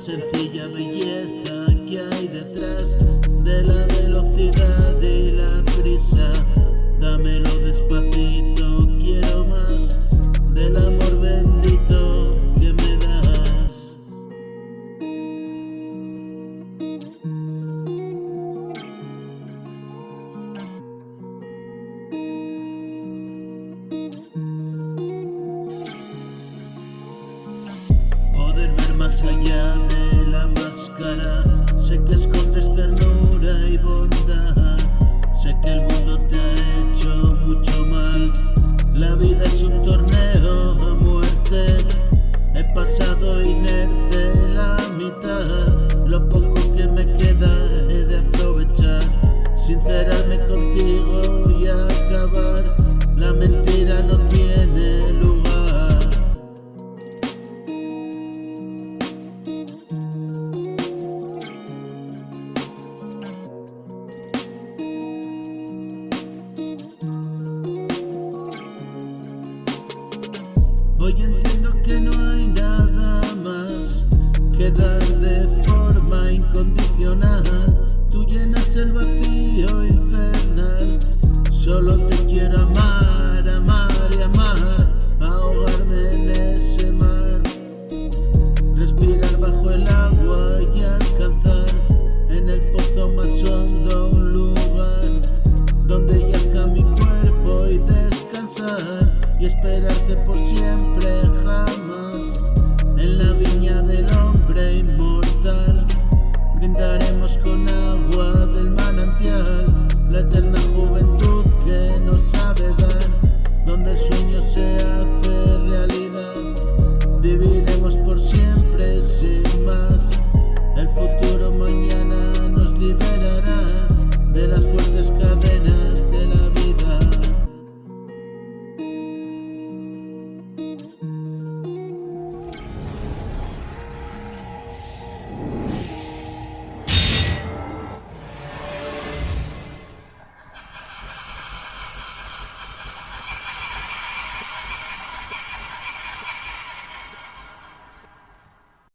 sencilla belleza que hay detrás de la velocidad y la prisa. Dámelo despacito, quiero más del amor bendito que me das. Poder ver más allá de la máscara, sé que escondes ternura y bondad, sé que el mundo te ha hecho mucho mal, la vida es un torneo a muerte, he pasado inerte la mitad, lo poco que me queda he de aprovechar, sincerarme contigo y acabar, la mentira no tiene lugar. Hoy entiendo que no hay nada más que dar de forma incondicional. Tú llenas el vacío infernal. Solo te quiero amar, amar y amar, ahogarme en ese mar, respirar bajo el agua y alcanzar en el pozo más hondo un lugar donde yazca mi cuerpo y descansar y esperarte por siempre jamás en la viña del hombre inmortal. Brindaremos con agua del manantial la eternidad.